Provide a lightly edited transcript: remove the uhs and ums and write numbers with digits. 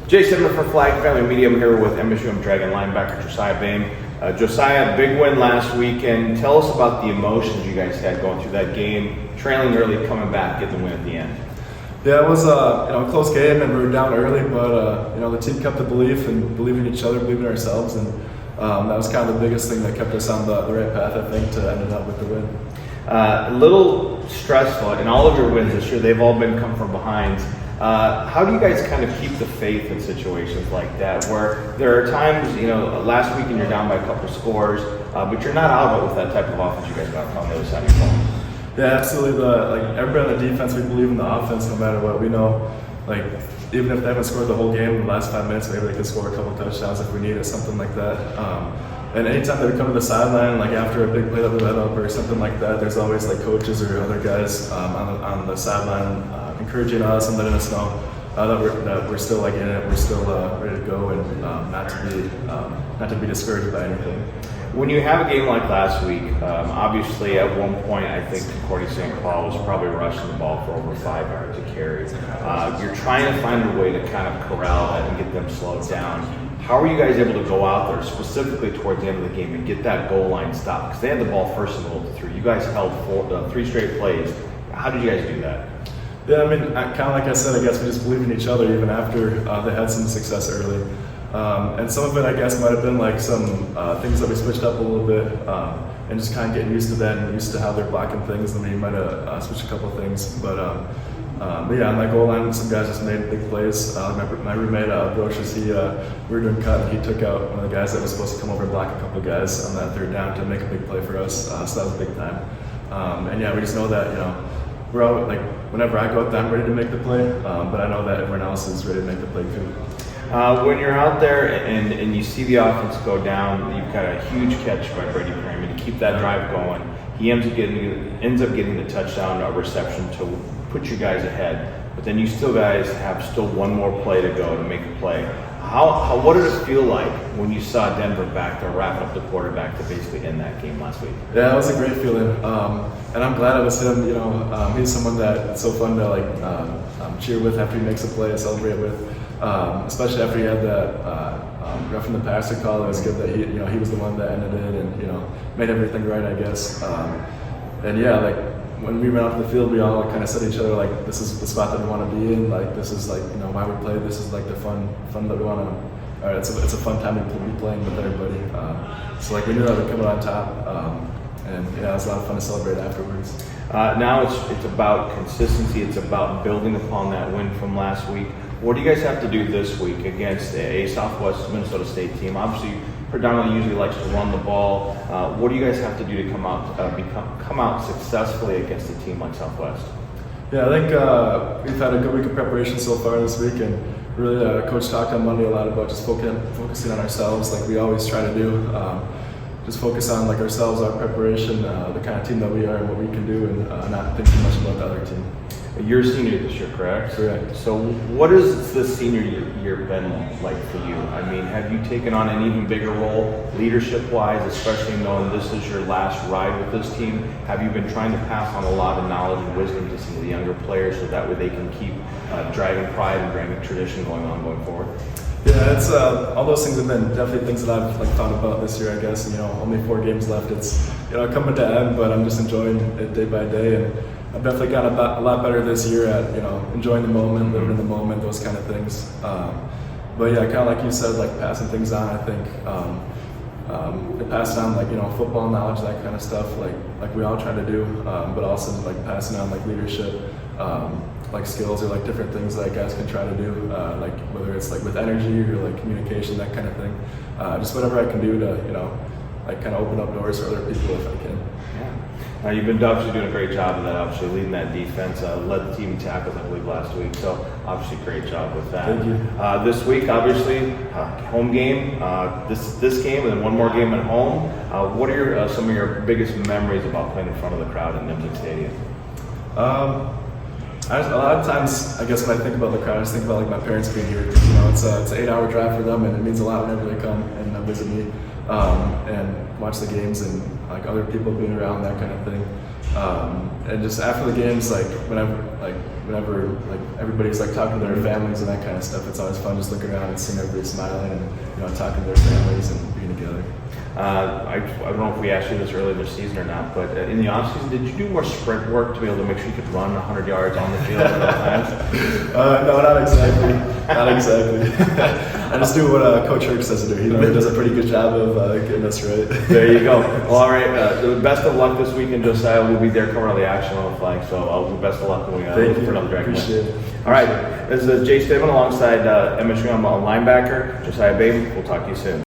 Jace Denman for Flag Family Media. I'm here with MSU Dragon linebacker Josiah Behm. Josiah, big win last weekend. Tell us about the emotions you guys had going through that game, trailing early, coming back, getting the win at the end. Yeah, it was a close game, and we were down early, but the team kept the belief and believing in each other, believing in ourselves, and that was kind of the biggest thing that kept us on the right path, I think, to end up with the win. A little stressful in all of your wins this year. They've all been come from behind. How do you guys kind of keep the faith in situations like that, where there are times, last weekend you're down by a couple scores, but you're not out with that type of offense you guys got on the other side of your ball? Yeah, absolutely. Everybody on the defense, we believe in the offense no matter what. We know, even if they haven't scored the whole game in the last 5 minutes, maybe they can score a couple touchdowns if we need it, something like that. And anytime they come to the sideline, after a big play that we let up or something like that, there's always coaches or other guys on the sideline encouraging us and letting us know that we're still in it, we're still ready to go, and not to be discouraged by anything. When you have a game like last week, obviously at one point I think Cordy St. Paul was probably rushing the ball for over 5 yards a carry. You're trying to find a way to kind of corral that and get them slowed down. How are you guys able to go out there specifically towards the end of the game and get that goal line stopped? Because they had the ball first and goal to 3. You guys held 3 straight plays. How did you guys do that? Yeah, kind of like I said, I guess we just believe in each other even after they had some success early. And some of it, I guess, might have been some things that we switched up a little bit and just kind of getting used to that and used to how they're blocking things. And we might have switched a couple of things. But yeah, on that goal line, some guys just made big plays. My roommate, Brocious, we were doing cut, and he took out one of the guys that was supposed to come over and block a couple of guys on that 3rd down to make a big play for us. So that was big time. And yeah, we just know that, we're all, whenever I go out there, I'm ready to make the play. But I know that everyone else is ready to make the play too. When you're out there and you see the offense go down, you've got a huge catch by Brady Freeman to keep that drive going. He ends up getting the touchdown reception to put you guys ahead. But then you guys have one more play to go to make a play. What did it feel like when you saw Denver back to wrap up the quarterback to basically end that game last week? Yeah, it was a great feeling, and I'm glad it was him. He's someone that it's so fun to cheer with after he makes a play and celebrate with. Especially after he had that roughing the passer call. It was good that he was the one that ended it and made everything right, I guess. And yeah, when we went out to the field, we all kind of said to each other this is the spot that we want to be in. This is why we play. This is the fun that we want to. It's a fun time to be playing with everybody. So we knew that we'd come out on top. And yeah, it was a lot of fun to celebrate afterwards. Now it's about consistency. It's about building upon that win from last week. What do you guys have to do this week against a Southwest Minnesota State team? Obviously, predominantly usually likes to run the ball. What do you guys have to do to come out successfully against a team like Southwest? Yeah, I think we've had a good week of preparation so far this week, and really, Coach talked on Monday a lot about just focusing on ourselves, like we always try to do. Just focus on ourselves, our preparation, the kind of team that we are, and what we can do, and not think too much about the other team. You're a senior this year, correct? Correct. So what has this senior year been like for you? Have you taken on an even bigger role leadership-wise, especially knowing this is your last ride with this team? Have you been trying to pass on a lot of knowledge and wisdom to some of the younger players so that way they can keep Dragon pride and Dragon tradition going forward? Yeah, it's all those things have been definitely things that I've thought about this year, I guess. Only 4 games left. It's coming to end, but I'm just enjoying it day by day, and I've definitely gotten a lot better this year at enjoying the moment, living in the moment, those kind of things. But yeah, kind of like you said, passing things on. I think passing on football knowledge, that kind of stuff, like we all try to do, but also passing on leadership, skills or different things that guys can try to do, whether it's with energy or communication, that kind of thing. Just whatever I can do to kind of open up doors for other people if I can. Yeah. You've been obviously doing a great job of that, obviously leading that defense, led the team in tackles, I believe, last week. So obviously great job with that. Thank you. This week, obviously, home game, this game, and then one more game at home. What are some of your biggest memories about playing in front of the crowd in Nimzik Stadium? A lot of times, I guess when I think about the crowd, I just think about my parents being here. It's an 8-hour drive for them, and it means a lot whenever they come and visit me and watch the games and other people being around, that kind of thing. And just after the games, whenever like whenever like everybody's like talking to their families and that kind of stuff, it's always fun just looking around and seeing everybody smiling and talking to their families and being together. I don't know if we asked you this earlier this season or not, but in the offseason, did you do more sprint work to be able to make sure you could run 100 yards on the field at all times? No, not exactly. Not exactly. I just do what Coach Herc says to do. He does a pretty good job of getting us right. There you go. Well, all right. The best of luck this weekend, Josiah. We'll be there covering all the action on the flag. So best of luck when we look for another Dragon. Appreciate it. All right. This is Jace Denman alongside MSU linebacker Josiah Behm. We'll talk to you soon.